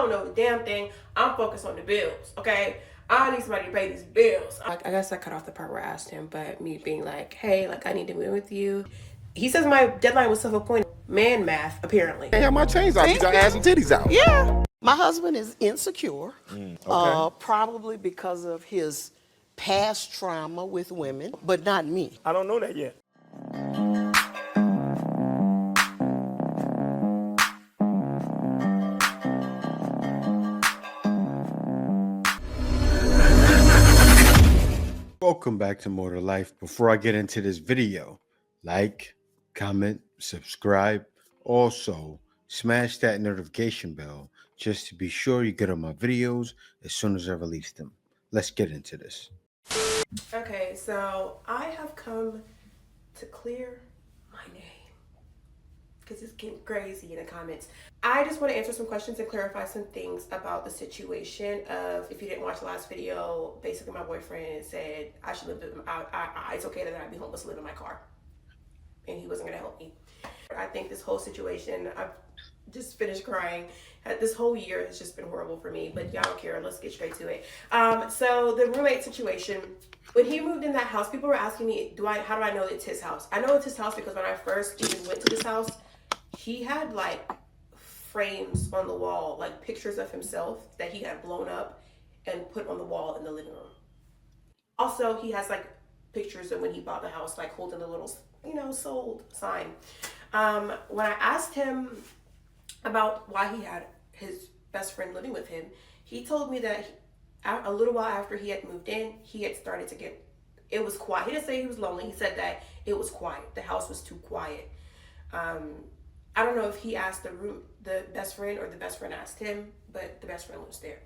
don't know the damn thing. I'm focused on the bills, okay? I need somebody to pay these bills. I guess I cut off the part where I asked him, but me being like, hey, like I need to move with you. He says my deadline was self-appointed. Man math, apparently. I have my chains out. You got ass and titties out. Yeah. My husband is insecure, Okay. probably because of his past trauma with women, but not me. I don't know that yet. Welcome back to More to Life. Before I get into this video, like, comment, subscribe. Also, smash that notification bell just to be sure you get on my videos as soon as I release them. Let's get into this. Okay, so I have come to clear my name because it's getting crazy in the comments. I just want to answer some questions and clarify some things about the situation of, if you didn't watch the last video, basically my boyfriend said I should live in it's okay that I'd be homeless and live in my car, and he wasn't going to help me. I think this whole situation, I've just finished crying. This whole year has just been horrible for me, but y'all don't care. Let's get straight to it. So the roommate situation, when he moved in that house, people were asking me, how do I know it's his house? I know it's his house because when I first even went to this house, he had like frames on the wall, like pictures of himself that he had blown up and put on the wall in the living room. Also, he has like pictures of when he bought the house, like holding a little, sold sign. When I asked him about why he had his best friend living with him, he told me that a little while after he had moved in, he had started to it was quiet. He didn't say he was lonely. He said that it was quiet. The house was too quiet. I don't know if he asked the best friend or the best friend asked him, but the best friend was there.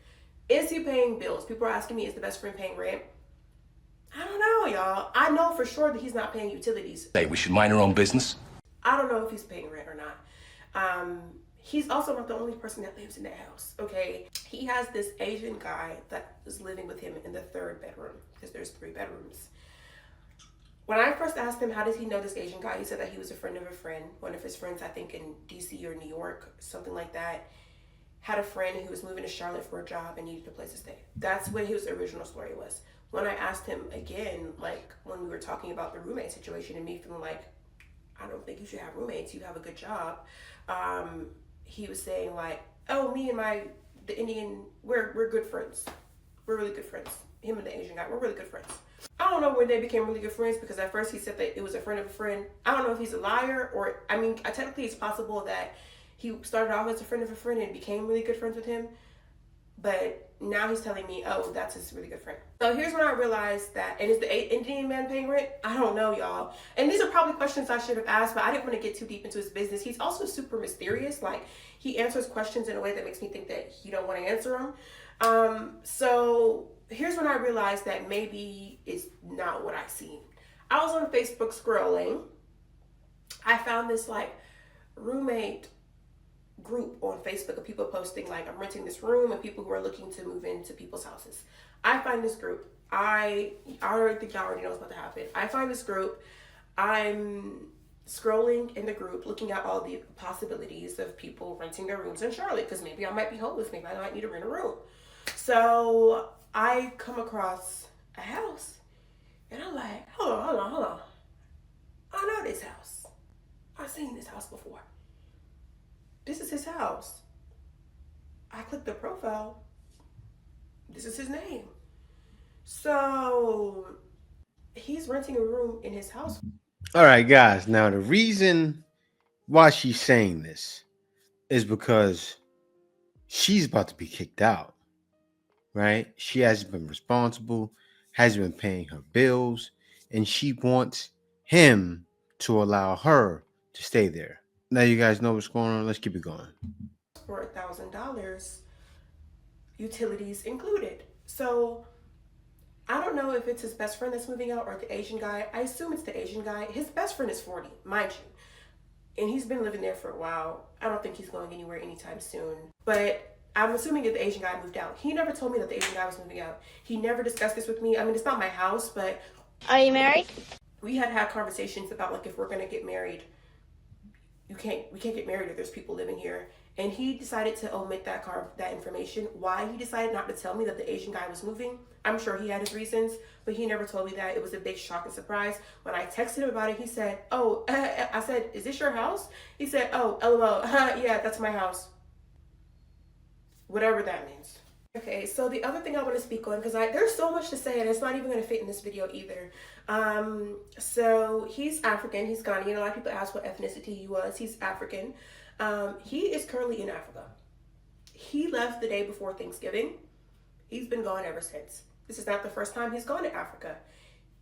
Is he paying bills? People are asking me, is the best friend paying rent? I don't know, y'all. I know for sure that he's not paying utilities. Hey, we should mind our own business. I don't know if he's paying rent or not. He's also not the only person that lives in that house, okay? He has this Asian guy that is living with him in the third bedroom, because there's 3 bedrooms. When I first asked him, how does he know this Asian guy? He said that he was a friend of a friend. One of his friends, I think in DC or New York, something like that, had a friend who was moving to Charlotte for a job and needed a place to stay. That's what his original story was. When I asked him again, like when we were talking about the roommate situation and me feeling like, I don't think you should have roommates, you have a good job. He was saying like, oh, me and the Indian, we're good friends. We're really good friends. Him and the Asian guy, we're really good friends. I don't know when they became really good friends, because at first he said that it was a friend of a friend. I don't know if he's a liar or, technically it's possible that he started off as a friend of a friend and became really good friends with him. But now he's telling me, oh, that's his really good friend. So here's when I realized that, and is the Indian man paying rent? I don't know, y'all. And these are probably questions I should have asked, but I didn't want to get too deep into his business. He's also super mysterious. Like, he answers questions in a way that makes me think that he don't want to answer them. So here's when I realized that maybe it's not what I seen. I was on Facebook scrolling. I found this like roommate group on Facebook of people posting like, I'm renting this room, and people who are looking to move into people's houses. I find this group. I already think y'all already know what's about to happen. I find this group. I'm scrolling in the group, looking at all the possibilities of people renting their rooms in Charlotte, because maybe I might be homeless. Maybe I might need to rent a room. So I come across a house, and I'm like, hold on. I know this house. I've seen this house before. This is his house. I click the profile. This is his name. So he's renting a room in his house. All right, guys. Now, the reason why she's saying this is because she's about to be kicked out, right? She hasn't been responsible, hasn't been paying her bills, and she wants him to allow her to stay there. Now you guys know what's going on. Let's keep it going. For $1,000, utilities included. So I don't know if it's his best friend that's moving out or the Asian guy. I assume it's the Asian guy. His best friend is 40, mind you. And he's been living there for a while. I don't think he's going anywhere anytime soon. But I'm assuming that the Asian guy moved out. He never told me that the Asian guy was moving out. He never discussed this with me. It's not my house, but... Are you married? We had conversations about like, if we're going to get married, we can't get married if there's people living here. and he decided to omit that information. Why he decided not to tell me that the Asian guy was moving, I'm sure he had his reasons, but he never told me that. It was a big shock and surprise. When I texted him about it, he said, oh, I said, is this your house? He said, oh, LOL, yeah, that's my house. Whatever that means. Okay, so the other thing I want to speak on, because there's so much to say and it's not even going to fit in this video either. So he's African, he's Ghanaian. A lot of people ask what ethnicity he was. He's African. He is currently in Africa. He left the day before Thanksgiving. He's been gone ever since. This is not the first time he's gone to Africa.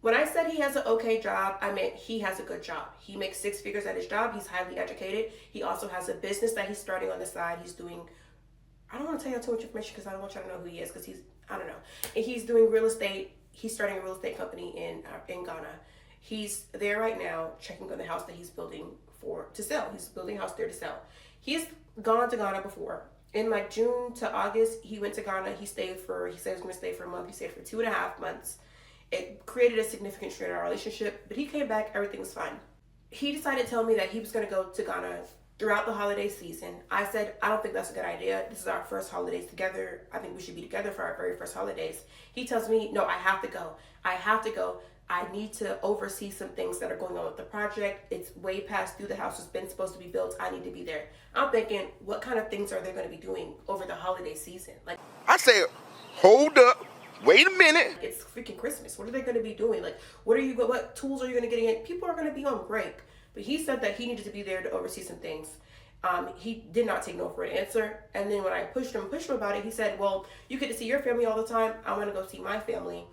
When I said he has an okay job, I meant he has a good job. He makes 6 figures at his job. He's highly educated. He also has a business that he's starting on the side. He's doing, I don't want to tell you too much information because I don't want y'all to know who he is, because I don't know. And he's doing real estate. He's starting a real estate company in Ghana. He's there right now checking on the house that he's building to sell. He's building a house there to sell. He's gone to Ghana before. In like June to August, he went to Ghana. He said he was going to stay for a month. He stayed for 2.5 months. It created a significant strain in our relationship, but he came back, everything was fine. He decided to tell me that he was going to go to Ghana throughout the holiday season. I said, I don't think that's a good idea. This is our first holidays together. I think we should be together for our very first holidays. He tells me, no, I have to go. I have to go. I need to oversee some things that are going on with the project. It's way past due. The house has been supposed to be built. I need to be there. I'm thinking, what kind of things are they going to be doing over the holiday season? Like, I said, hold up, wait a minute. it's freaking Christmas. What are they going to be doing? Like, what tools are you going to get in? People are going to be on break. But he said that he needed to be there to oversee some things. He did not take no for an answer. And then when I pushed him about it, he said, well, you get to see your family all the time. I want to go see my family.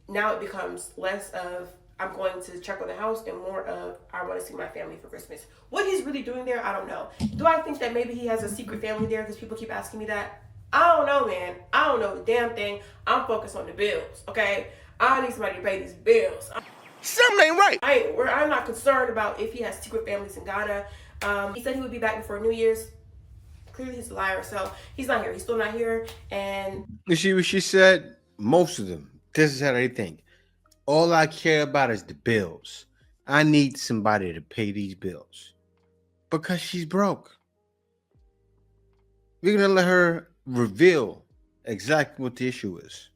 Now it becomes less of I'm going to check on the house and more of I want to see my family for Christmas. What he's really doing there, I don't know. Do I think that maybe he has a secret family there because people keep asking me that? I don't know, man. I don't know the damn thing. I'm focused on the bills, okay? I need somebody to pay these bills. Something ain't right. I'm not concerned about if he has secret families in Ghana. He said he would be back before New Year's. Clearly he's a liar, so he's not here. He's still not here. And You see what she said? Most of them. This is how they think. All I care about is the bills. I need somebody to pay these bills. Because she's broke. We're going to let her reveal exactly what the issue is.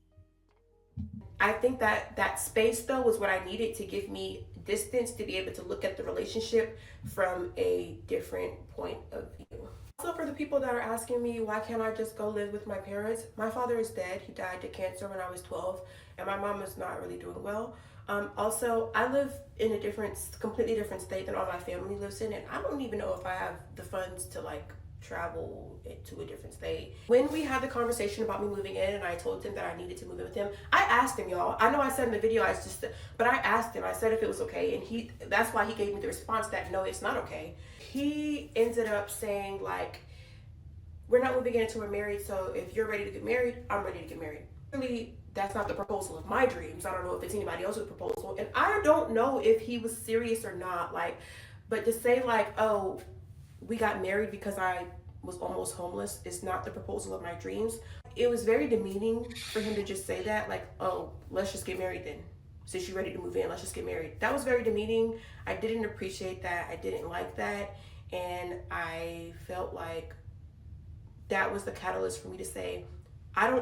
I think that space, though, was what I needed to give me distance to be able to look at the relationship from a different point of view. Also, for the people that are asking me, why can't I just go live with my parents? My father is dead. He died to cancer when I was 12, and my mom is not really doing well. Also, I live in a completely different state than all my family lives in, and I don't even know if I have the funds to travel to a different state. When we had the conversation about me moving in and I told him that I needed to move in with him, I asked him, y'all. I know I said in the video, but I asked him, I said if it was okay, and that's why he gave me the response that no, it's not okay. He ended up saying we're not moving in until we're married, so if you're ready to get married, I'm ready to get married. Really, that's not the proposal of my dreams. I don't know if it's anybody else's proposal, and I don't know if he was serious or not, but to say oh, we got married because I was almost homeless is not the proposal of my dreams. It was very demeaning for him to just say that, oh, let's just get married then. Since you're ready to move in, let's just get married. That was very demeaning. I didn't appreciate that. I didn't like that. And I felt like that was the catalyst for me to say,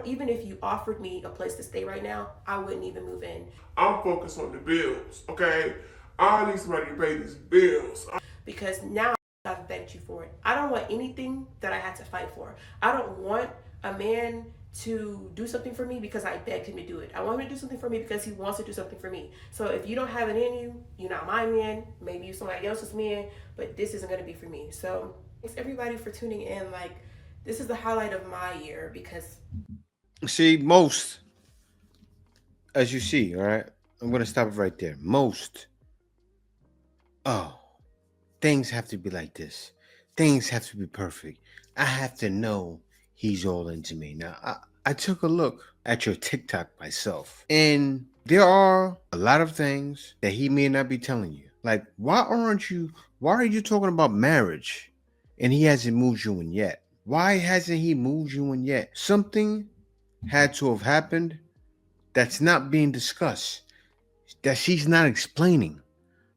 even if you offered me a place to stay right now, I wouldn't even move in. I'm focused on the bills, okay? I need somebody to pay these bills. Because now I've begged you for it. I don't want anything that I had to fight for. I don't want a man to do something for me because I begged him to do it. I want him to do something for me because he wants to do something for me. So if you don't have it in you, you're not my man. Maybe you're somebody else's man, but this isn't going to be for me. So thanks everybody for tuning in. This is the highlight of my year because... See, most, as you see, all right, I'm going to stop it right there. Most, things have to be like this. Things have to be perfect. I have to know he's all into me. Now, I took a look at your TikTok myself, and there are a lot of things that he may not be telling you. Why are you talking about marriage and he hasn't moved you in yet? Why hasn't he moved you in yet? Something had to have happened that's not being discussed, that she's not explaining,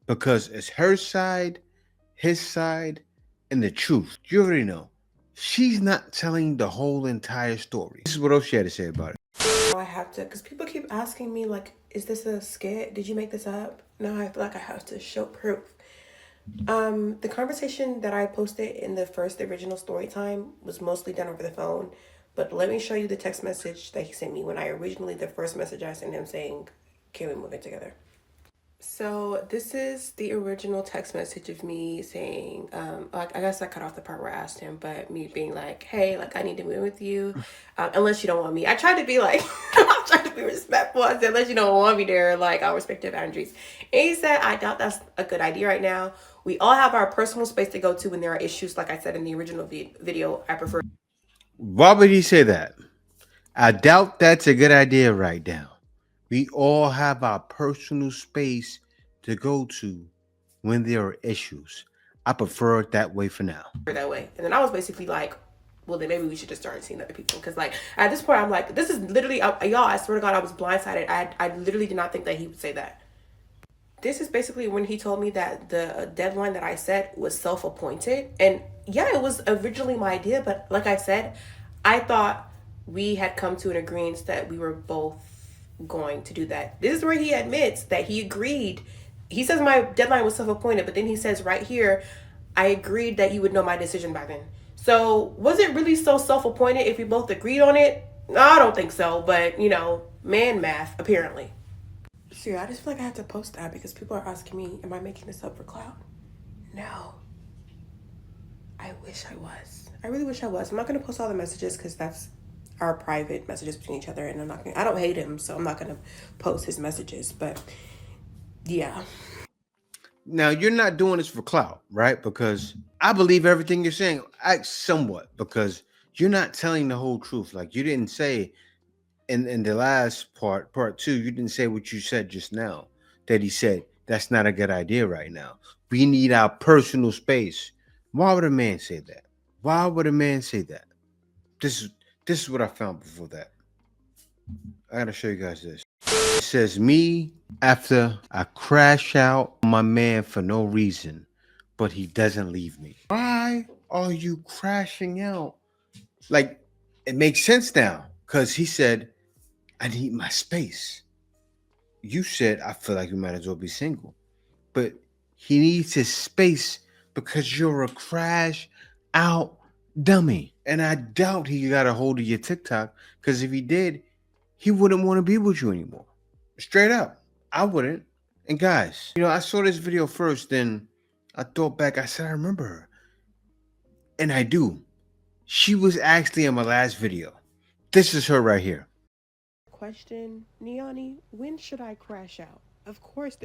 because it's her side, his side, and the truth. You already know. she's not telling the whole entire story. This is what else she had to say about it. I have to, because people keep asking me, like, is this a skit? Did you make this up? No, I feel like I have to show proof. The conversation that I posted in the first original story time was mostly done over the phone. But let me show you the text message that he sent me when the first message I sent him saying, can we move in together? So this is the original text message of me saying, like, I guess I cut off the part where I asked him, but me being like, hey, like, I need to move with you, unless you don't want me. I tried to be like, I tried to be respectful. I said, unless you don't want me there, like, I'll respect your boundaries. And he said, I doubt that's a good idea right now. We all have our personal space to go to when there are issues. Like I said in the original video, I prefer. Why would he say that? I doubt that's a good idea right now. We all have our personal space to go to when there are issues. I prefer it that way for now. That way. And then I was basically like, well, then maybe we should just start seeing other people. Because, like, at this point, I'm like, this is literally, y'all, I swear to God, I was blindsided. I literally did not think that he would say that. This is basically when he told me that the deadline that I set was self-appointed. And yeah, it was originally my idea. But like I said, I thought we had come to an agreement that we were both going to do that. This is where he admits that he agreed. He says my deadline was self-appointed, but then he says right here, I agreed that you would know my decision by then. So was it really so self-appointed if we both agreed on it? No, I don't think so, but you know, man math, apparently. So yeah, I just feel like I have to post that because people are asking me, am I making this up for clout? No. I wish I was. I really wish I was. I'm not gonna post all the messages because that's our private messages between each other, and I don't hate him, so I'm not gonna post his messages, but yeah. Now, you're not doing this for clout, right? Because I believe everything you're saying, somewhat, because you're not telling the whole truth. Like, you didn't say in the last part 2, you didn't say what you said just now, that he said, that's not a good idea right now. We need our personal space. Why would a man say that? Why would a man say that? This is what I found before that. I gotta show you guys this. It says, me after I crash out on my man for no reason, but he doesn't leave me. Why are you crashing out? Like, it makes sense now, because he said, I need my space. You said, I feel like you might as well be single. But he needs his space because you're a crash out dummy. And I doubt he got a hold of your TikTok, because if he did, he wouldn't want to be with you anymore. Straight up. I wouldn't. And guys, you know, I saw this video first, then I thought back, I said, I remember her. And I do. She was actually in my last video. This is her right here. Question, Niani, when should I crash out? Of course,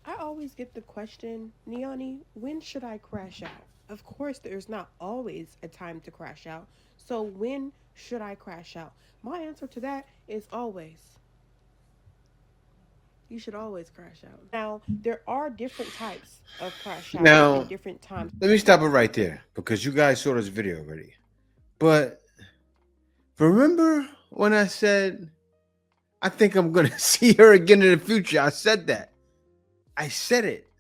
I always get the question, Niani, when should I crash out? Of course, there's not always a time to crash out. So when should I crash out? My answer to that is always. You should always crash out. Now, there are different types of crash out Now, at different times. let me stop it right there, because you guys saw this video already. But remember when I said, I think I'm going to see her again in the future? I said that. I said it.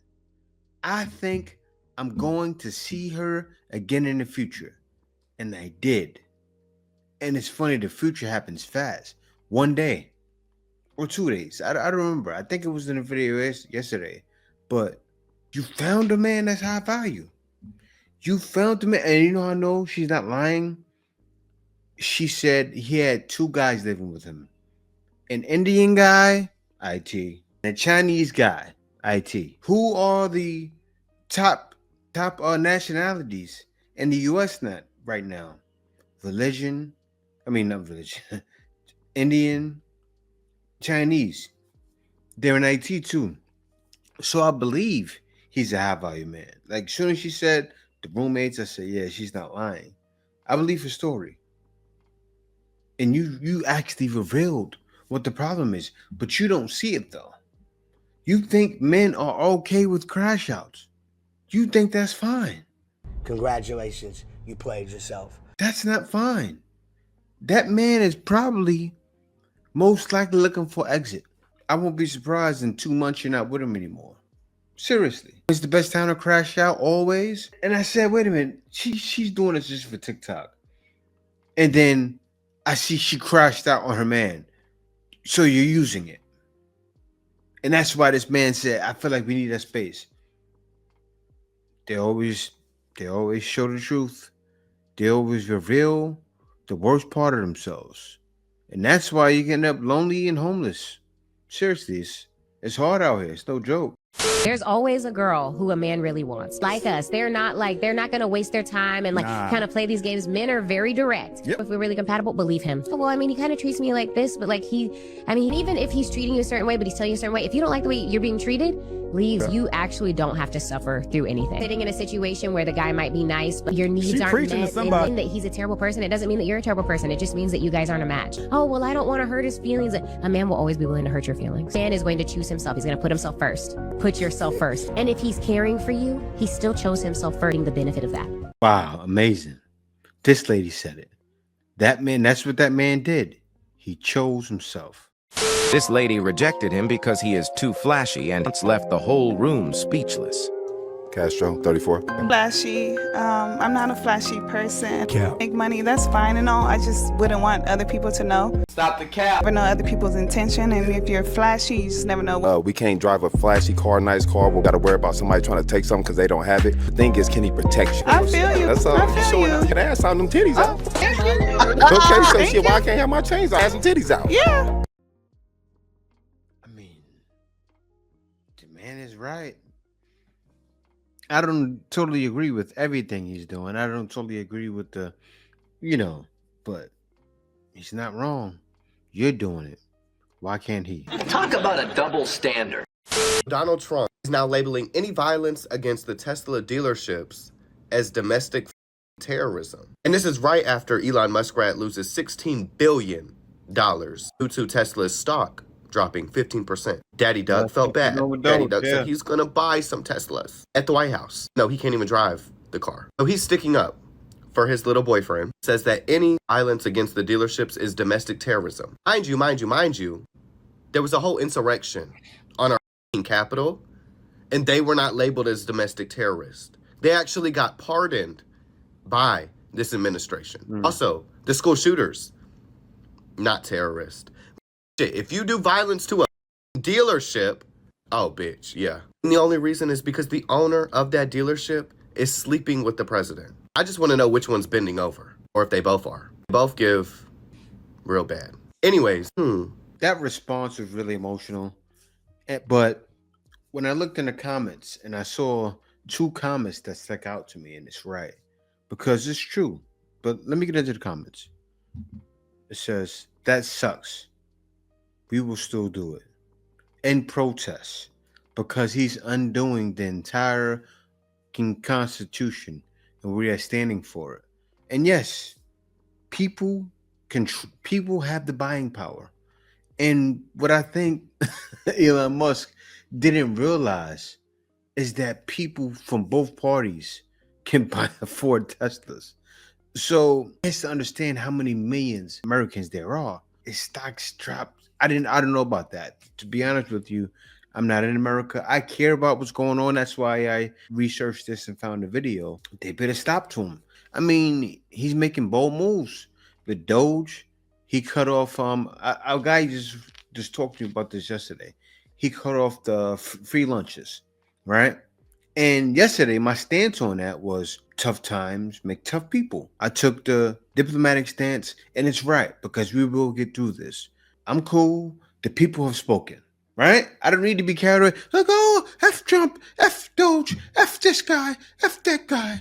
I think I'm going to see her again in the future. And I did. And it's funny, the future happens fast. One day or 2 days. I don't remember. I think it was in a video yesterday. But you found a man that's high value. You found a man. And you know how I know she's not lying? She said he had 2 guys living with him. An Indian guy, IT, and a Chinese guy, IT. Who are the top nationalities in the U.S. net right now? Not religion. Indian, Chinese. They're in IT too. So I believe he's a high value man. Like, as soon as she said the roommates, I said, yeah, she's not lying. I believe her story. And you actually revealed what the problem is, but you don't see it though. You think men are okay with crash outs. You think that's fine. Congratulations, you played yourself. That's not fine. That man is probably most likely looking for exit. I won't be surprised in 2 months you're not with him anymore. Seriously. It's the best time to crash out always. And I said, wait a minute, she's doing this just for TikTok. And then I see she crashed out on her man. So you're using it. And that's why this man said, I feel like we need that space. They always show the truth. They always reveal the worst part of themselves. And that's why you end up lonely and homeless. Seriously, it's hard out here. It's no joke. There's always a girl who a man really wants. Like us. They're not going to waste their time and kind of play these games. Men are very direct. Yep. If we're really compatible, believe him. Well, I mean, he kind of treats me like this, but like even if he's treating you a certain way, but he's telling you a certain way, if you don't like the way you're being treated, leave. You actually don't have to suffer through anything. Sitting in a situation where the guy might be nice, but your needs aren't met, and mean that he's a terrible person, it doesn't mean that you're a terrible person. It just means that you guys aren't a match. Oh, well, I don't want to hurt his feelings. A man will always be willing to hurt your feelings. A man is going to choose himself. He's going to put himself first. Put yourself first. And if he's caring for you, he still chose himself first, the benefit of that. Wow, amazing. This lady said it. That man, that's what that man did. He chose himself. This lady rejected him because he is too flashy and left the whole room speechless. Castro, 34. Flashy. I'm not a flashy person. Make money, that's fine and all. I just wouldn't want other people to know. Stop the cap. Never know other people's intention, and if you're flashy, you just never know. We can't drive a flashy car, nice car. We gotta worry about somebody trying to take something because they don't have it. The thing is, can he protect you? I feel you. That's all. I feel you. Can I ask some them titties out? Okay, so shit, why I can't have my chains out? I have some titties out. Yeah. I mean, the man is right. I don't totally agree with everything he's doing. I don't totally agree with the, but he's not wrong. You're doing it. Why can't he? Talk about a double standard. Donald Trump is now labeling any violence against the Tesla dealerships as domestic terrorism. And this is right after Elon Musk loses $16 billion due to Tesla's stock dropping 15%. Daddy Doug felt bad. Daddy Doug said he's gonna buy some Teslas at the White House. No, he can't even drive the car. So he's sticking up for his little boyfriend. Says that any violence against the dealerships is domestic terrorism. Mind you, there was a whole insurrection on our Capitol, and they were not labeled as domestic terrorists. They actually got pardoned by this administration. Also, the school shooters, not terrorists. If you do violence to a dealership, oh, bitch, yeah. And the only reason is because the owner of that dealership is sleeping with the president. I just want to know which one's bending over, or if they both are. Both give real bad. Anyways, That response was really emotional. But when I looked in the comments and I saw two comments that stuck out to me, and it's right, because it's true. But let me get into the comments. It says, that sucks. We will still do it in protest because he's undoing the entire Constitution and we are standing for it. And yes, people have the buying power. And what I think Elon Musk didn't realize is that people from both parties can afford Teslas. So he has to understand how many millions Americans there are. His stocks dropped. I don't know about that. To be honest with you, I'm not in America. I care about what's going on. That's why I researched this and found the video. They better stop to him. I mean, he's making bold moves. The Doge, he cut off. Our guy just talked to me about this yesterday. He cut off the free lunches, right? And yesterday, my stance on that was tough times make tough people. I took the diplomatic stance, and it's right because we will get through this. I'm cool. The people have spoken, right? I don't need to be carried away. Like, oh, F Trump, F Doge, F this guy, F that guy.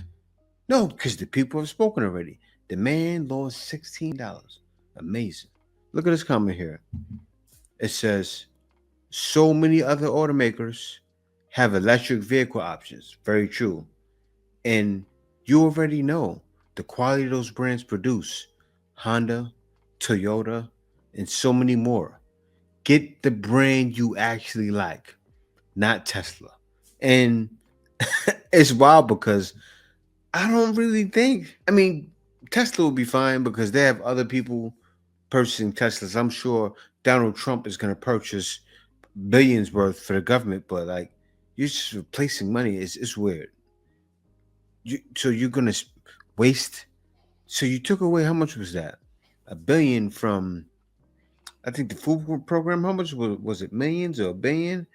No, because the people have spoken already. The man lost $16. Amazing. Look at this comment here. It says, so many other automakers have electric vehicle options. Very true. And you already know the quality those brands produce. Honda, Toyota, and so many more. Get the brand you actually like, not Tesla. And it's wild because I don't really think, Tesla will be fine because they have other people purchasing Teslas. I'm sure Donald Trump is going to purchase billions worth for the government, but You're just replacing money. It's weird. So you're gonna waste. So you took away, how much was that? $1 billion from, I think, the food program. How much was it? Millions or $1 billion?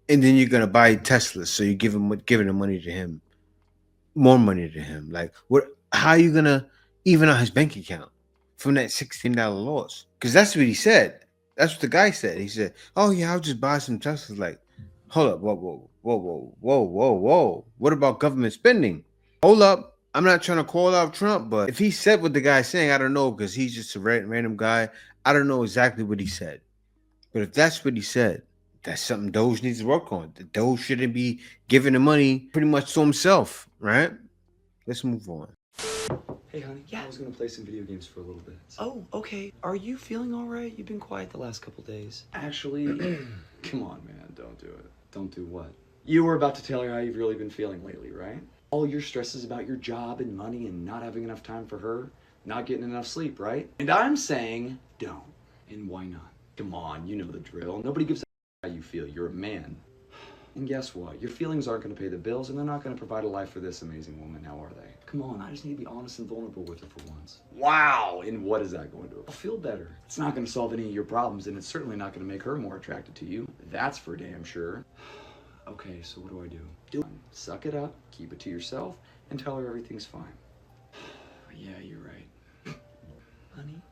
And then you're gonna buy Teslas. So you're giving the money to him, more money to him. Like what? How are you gonna even out his bank account from that $16 loss? Because that's what he said. That's what the guy said. He said, "Oh yeah, I'll just buy some Teslas." Like, hold up, whoa. What about government spending? Hold up. I'm not trying to call out Trump, but if he said what the guy's saying, I don't know, because he's just a random guy. I don't know exactly what he said. But if that's what he said, that's something Doge needs to work on. The Doge shouldn't be giving the money pretty much to himself, right? Let's move on. Hey, honey. Yeah. I was gonna play some video games for a little bit. Oh, okay. Are you feeling all right? You've been quiet the last couple days. Actually, come on, man. Don't do it. Don't do what? You were about to tell her how you've really been feeling lately, right? All your stress is about your job and money and not having enough time for her, not getting enough sleep, right? And I'm saying don't. And why not? Come on, you know the drill. Nobody gives a how you feel. You're a man. And guess what? Your feelings aren't going to pay the bills, and they're not going to provide a life for this amazing woman, now are they? Come on, I just need to be honest and vulnerable with her for once. Wow! And what is that going to do? I'll feel better. It's not going to solve any of your problems, and it's certainly not going to make her more attracted to you. That's for damn sure. Okay, so what do I do? Suck it up, keep it to yourself, and tell her everything's fine. Yeah, you're right. Honey?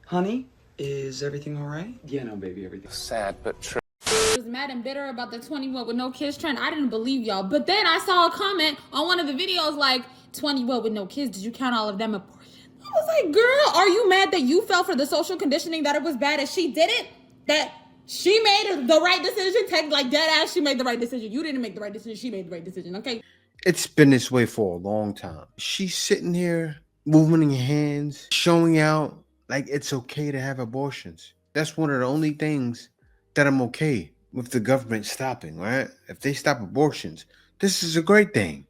Honey? Is everything all right? Yeah, no, baby, everything's sad but true. I was mad and bitter about the 21 with no kids trend. I didn't believe y'all. But then I saw a comment on one of the videos like, 21 with no kids, did you count all of them abortion? I was like, girl, are you mad that you fell for the social conditioning that it was bad and she didn't? That she made the right decision? Take like dead ass, she made the right decision. You didn't make the right decision, she made the right decision, okay? It's been this way for a long time. She's sitting here, moving her hands, showing out like it's okay to have abortions. That's one of the only things that I'm okay with the government stopping, right? If they stop abortions, this is a great thing.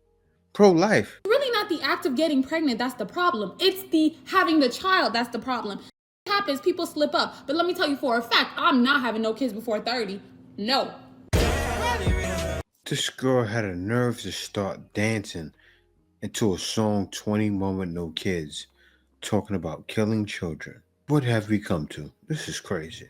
Pro-life. Really not the act of getting pregnant that's the problem. It's the having the child that's the problem. It happens, people slip up. But let me tell you for a fact, I'm not having no kids before 30. No. This girl had a nerve to start dancing into a song 21 with no kids, talking about killing children. What have we come to? This is crazy.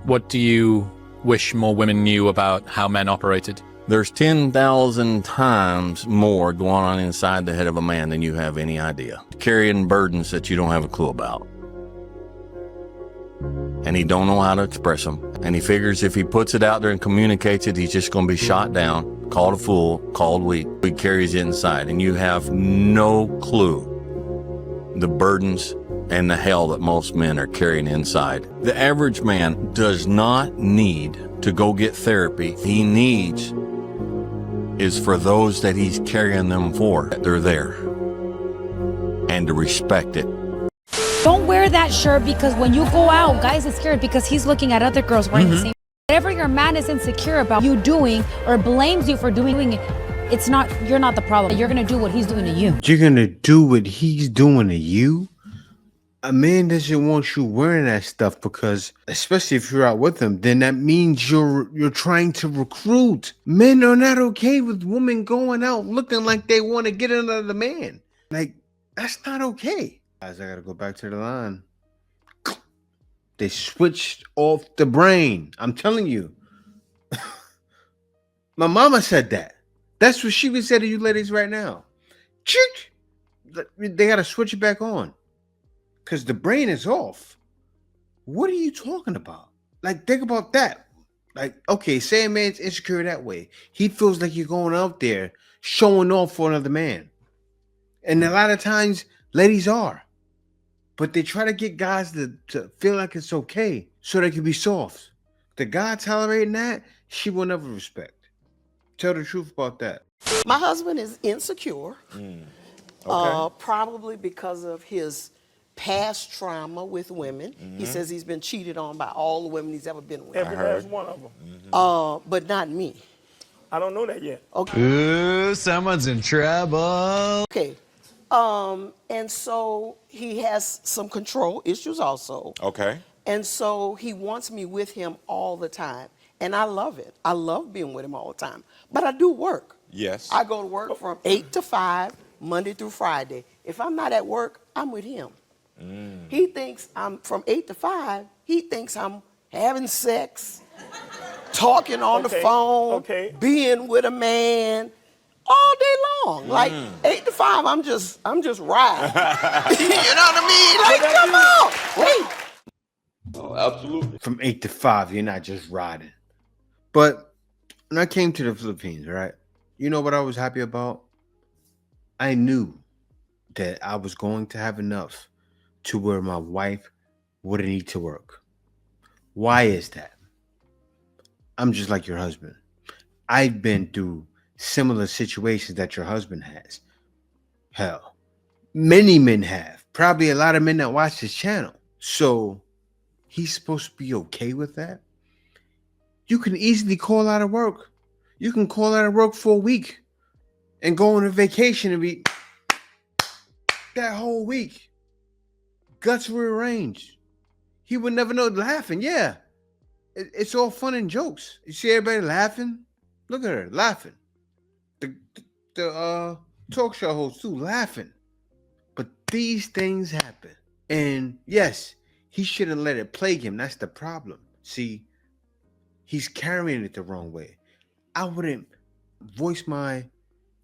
What do you wish more women knew about how men operated? There's 10,000 times more going on inside the head of a man than you have any idea. Carrying burdens that you don't have a clue about. And he don't know how to express them. And he figures if he puts it out there and communicates it, he's just going to be shot down, called a fool, called weak. He carries it inside, and you have no clue the burdens and the hell that most men are carrying inside. The average man does not need to go get therapy. He needs is for those that he's carrying them for. They're there. And to respect it. Don't wear that shirt because when you go out, guys are scared because he's looking at other girls wearing the same. Whatever your man is insecure about you doing or blames you for doing it, it's not, you're not the problem. You're going to do what he's doing to you. You're going to do what he's doing to you? A man doesn't want you wearing that stuff because, especially if you're out with him, then that means you're trying to recruit. Men are not okay with women going out looking like they want to get another man. Like, that's not okay. Guys, I gotta go back to the line. They switched off the brain. I'm telling you. My mama said that. That's what she would say to you ladies right now. They gotta switch it back on. Because the brain is off. What are you talking about? Like, think about that. Like, okay, say a man's insecure that way. He feels like you're going out there showing off for another man. And a lot of times, ladies are. But they try to get guys to feel like it's okay so they can be soft. The guy tolerating that, she will never respect. Tell the truth about that. My husband is insecure. Okay. Probably because of his past trauma with women. He says he's been cheated on by all the women he's ever been with. Every last one of them. But not me. I don't know that yet. Okay. Ooh, someone's in trouble. Okay. And so he has some control issues also. Okay. And so he wants me with him all the time. And I love it. I love being with him all the time. But I do work. Yes. I go to work from 8 to 5, Monday through Friday. If I'm not at work, I'm with him. He thinks I'm from 8 to 5. He thinks I'm having sex, talking on the phone, being with a man all day long. Like 8 to 5, I'm just riding. You know what I mean? Like, come on, wait. Oh, absolutely. From 8 to 5, you're not just riding. But when I came to the Philippines, right? You know what I was happy about? I knew that I was going to have enough to where my wife wouldn't need to work. Why is that? I'm just like your husband. I've been through similar situations that your husband has. Hell, many men have. Probably a lot of men that watch this channel. So he's supposed to be okay with that? You can easily call out of work. You can call out of work for a week and go on a vacation and be that whole week. Guts rearranged. He would never know. Laughing, yeah. It's all fun and jokes. You see everybody laughing? Look at her laughing. The talk show host too laughing. But these things happen. And yes, he shouldn't let it plague him. That's the problem. See, he's carrying it the wrong way. I wouldn't voice my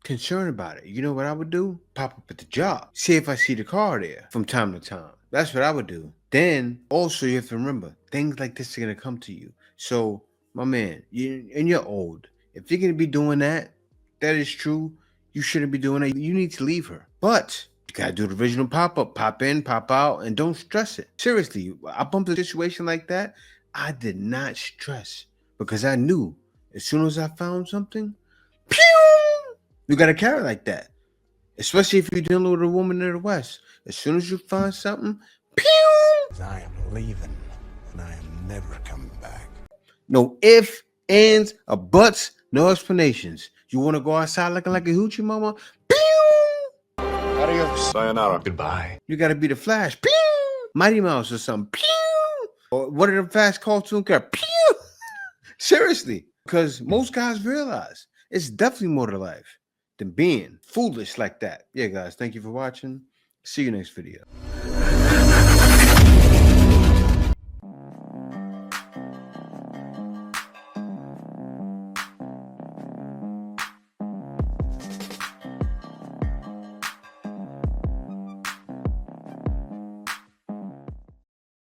concern about it. You know what I would do? Pop up at the job. See if I see the car there from time to time. That's what I would do. Then also you have to remember, things like this are going to come to you. So, my man, you're old. If you're going to be doing that, that is true. You shouldn't be doing that. You need to leave her. But you got to do the original pop-up. Pop in, pop out, and don't stress it. Seriously, I bumped a situation like that. I did not stress because I knew as soon as I found something, pew! You got to carry like that. Especially if you're dealing with a woman in the West. As soon as you find something, pew! I am leaving, and I am never coming back. No ifs, ands, or buts, no explanations. You want to go outside looking like a hoochie mama? Pew! Adios. Sayonara. Goodbye. You got to be the Flash. Pew! Mighty Mouse or something. Pew! Or what are the fast cartoon characters? Pew! Seriously. Because most guys realize it's definitely more to life than being foolish like that. Yeah, guys, thank you for watching. See you next video.